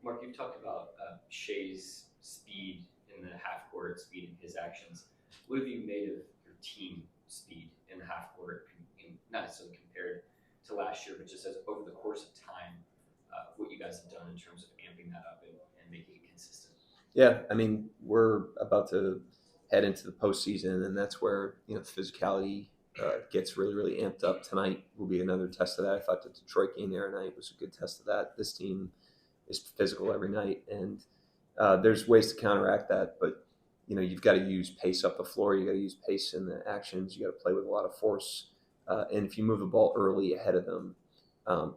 Mark, you've talked about Shea's speed in the half court, speed in his actions. What have you made of your team speed in the half court, not necessarily compared to last year, but just as over the course of time, what you guys have done in terms of amping that up and making it consistent? Yeah, I mean, we're about to head into the postseason, and that's where physicality gets really, really amped up. Tonight will be another test of that. I thought the Detroit game the other night was a good test of that. This team is physical every night, and there's ways to counteract that. But you've got to use pace up the floor. You got to use pace in the actions. You got to play with a lot of force, and if you move the ball early ahead of them,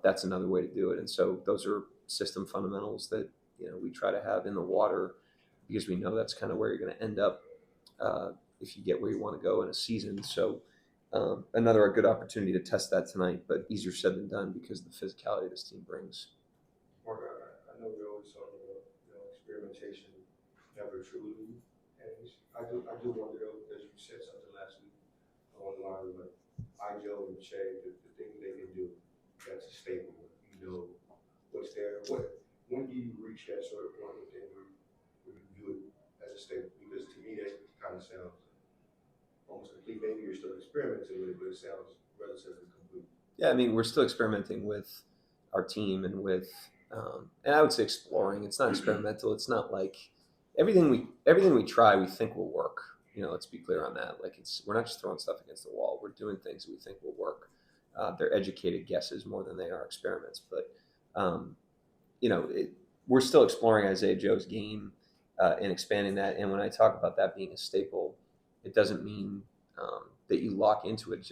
that's another way to do it. And so those are system fundamentals that we try to have in the water because we know that's kind of where you're going to end up if you get where you want to go in a season. So another good opportunity to test that tonight, but easier said than done because of the physicality this team brings. Mark, I know we always talk about experimentation never truly ends. I do wonder though, because you said something last week along the lines of like Joe and Che, the things they can do, that's a staple. What's there. When do you reach that sort of point within where you view it as a staple? Because to me that kind of sounds almost complete. Maybe you're still experimenting with it, but it sounds relatively complete. Yeah, I mean, we're still experimenting with our team and with, and I would say exploring. It's not experimental. It's not like everything we try we think will work. Let's be clear on that. Like we're not just throwing stuff against the wall. We're doing things that we think will work. They're educated guesses more than they are experiments. But we're still exploring Isaiah Joe's game and expanding that. And when I talk about that being a staple, it doesn't mean that you lock into it.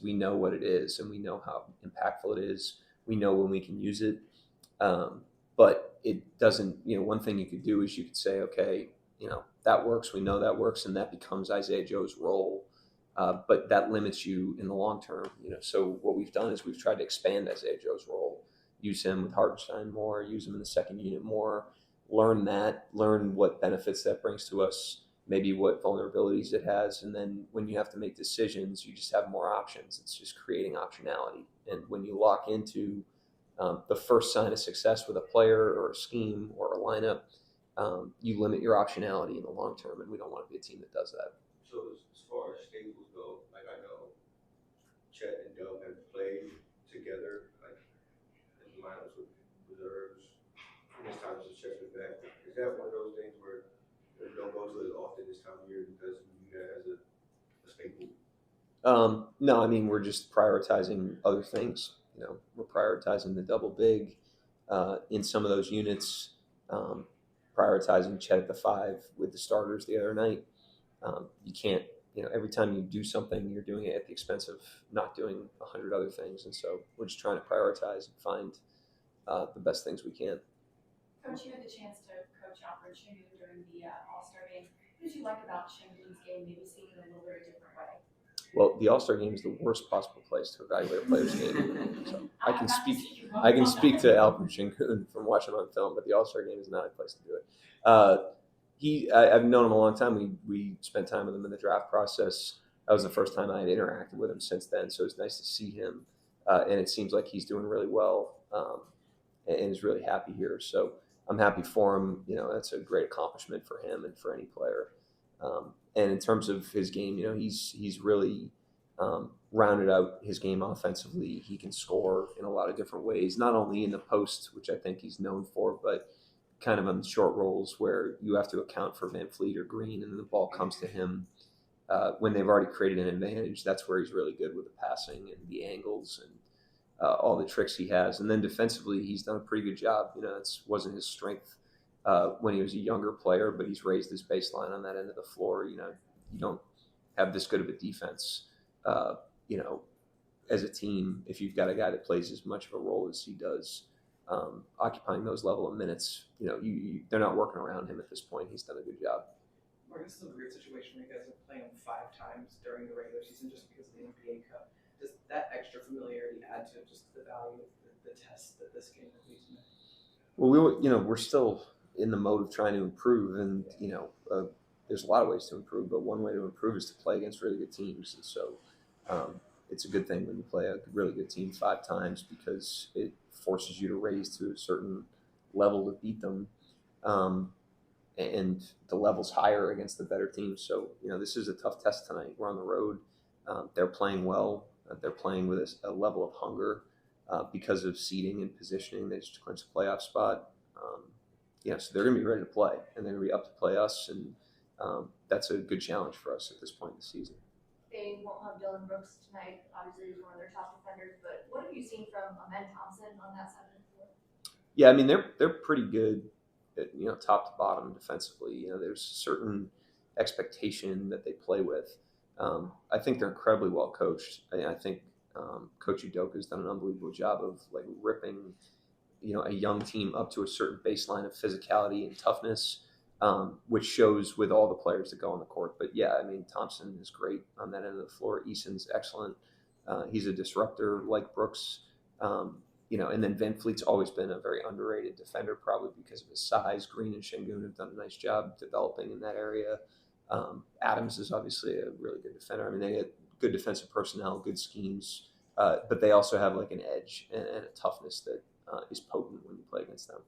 We know what it is and we know how impactful it is. We know when we can use it. But it doesn't, one thing you could do is you could say, okay, that works. We know that works. And that becomes Isaiah Joe's role. But that limits you in the long term. So what we've done is we've tried to expand Isaiah Joe's role, use him with Hartenstein more, use him in the second unit more, learn what benefits that brings to us, maybe what vulnerabilities it has. And then when you have to make decisions, you just have more options. It's just creating optionality. And when you lock into the first sign of success with a player or a scheme or a lineup, you limit your optionality in the long term. And we don't want to be a team that does that. So as far as staples go, like I know Chet and Dub have played together, like in lineups with reserves. And this time it's Chet is back. Is that one of those things where you don't go to it as often this time of year because you view that as a staple? No, I mean, we're just prioritizing other things. We're prioritizing the double big in some of those units, prioritizing Chet at the 5 with the starters the other night. You can't, every time you do something, you're doing it at the expense of not doing 100 other things. And so we're just trying to prioritize and find the best things we can. Coach, you had the chance to coach Alfred Schengen during the All-Star game. What did you like about Schengen's game, maybe seeing it a little bit different way? Well, the All-Star game is the worst possible place to evaluate a player's game. So I can speak to Alfred Schengen from watching on film, but the All-Star game is not a place to do it. I've known him a long time. We spent time with him in the draft process. That was the first time I had interacted with him since then. So it's nice to see him, and it seems like he's doing really well and is really happy here. So I'm happy for him. That's a great accomplishment for him and for any player. And in terms of his game, he's really rounded out his game offensively. He can score in a lot of different ways, not only in the post, which I think he's known for, but kind of on the short rolls where you have to account for Van Fleet or Green, and the ball comes to him when they've already created an advantage. That's where he's really good with the passing and the angles and all the tricks he has. And then defensively, he's done a pretty good job. It wasn't his strength when he was a younger player, but he's raised his baseline on that end of the floor. You don't have this good of a defense, as a team if you've got a guy that plays as much of a role as he does, occupying those level of minutes. They're not working around him at this point. He's done a good job. Mark, this is a weird situation where you guys are playing 5 times during the regular season just because of the NBA Cup. Does that extra familiarity add to just the value of the test that this game will be tonight? Well, we're still in the mode of trying to improve, and there's a lot of ways to improve, but one way to improve is to play against really good teams. And so it's a good thing when you play a really good team 5 times because it forces you to raise to a certain level to beat them. And the level's higher against the better teams. So, this is a tough test tonight. We're on the road. They're playing well. They're playing with a level of hunger because of seeding and positioning. They just clinched a playoff spot. So they're going to be ready to play, and they're going to be up to play us. And that's a good challenge for us at this point in the season. They won't have Dylan Brooks tonight. Obviously, he's one of their top defenders. But what have you seen from Ahmed Thompson on that side of the floor? Yeah, I mean they're pretty good, top to bottom defensively. There's a certain expectation that they play with. I think they're incredibly well coached. I think Coach Udoka has done an unbelievable job of like ripping, a young team up to a certain baseline of physicality and toughness, which shows with all the players that go on the court. But yeah, I mean Thompson is great on that end of the floor. Eason's excellent. He's a disruptor like Brooks. And then Van Fleet's always been a very underrated defender, probably because of his size. Green and Şengün have done a nice job developing in that area. Adams is obviously a really good defender. I mean, they get good defensive personnel, good schemes, but they also have like an edge and a toughness that is potent when you play against them.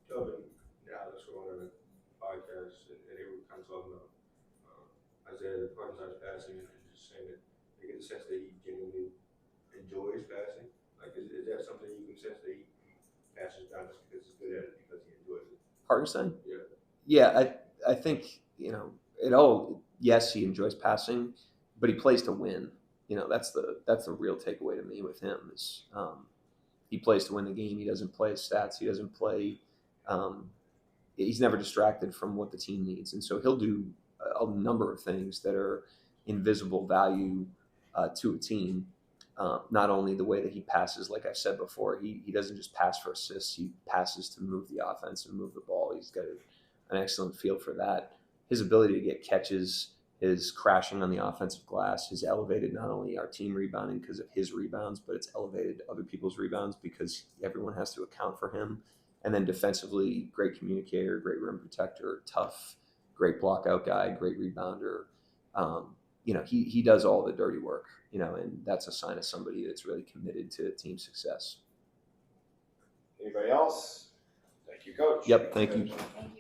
Kelvin and Alex were on a podcast, and they were kind of talking about Isaiah Hartenstein's passing, and just saying that they get the sense that he genuinely enjoys passing. Like, is that something you can sense that he passes down just because he's good at it, because he enjoys it? Hartenstein? Yeah. Yeah, I think, yes, he enjoys passing, but he plays to win. That's the real takeaway to me with him is he plays to win the game. He doesn't play his stats. He doesn't play he's never distracted from what the team needs. And so he'll do a number of things that are invisible value to a team. Not only the way that he passes, like I said before, he doesn't just pass for assists. He passes to move the offense and move the ball. He's got an excellent feel for that. His ability to get catches, his crashing on the offensive glass, has elevated not only our team rebounding because of his rebounds, but it's elevated other people's rebounds because everyone has to account for him. And then defensively, great communicator, great rim protector, tough, great block out guy, great rebounder. He does all the dirty work, and that's a sign of somebody that's really committed to team success. Anybody else? Thank you, Coach. Yep, thank you. Thank you.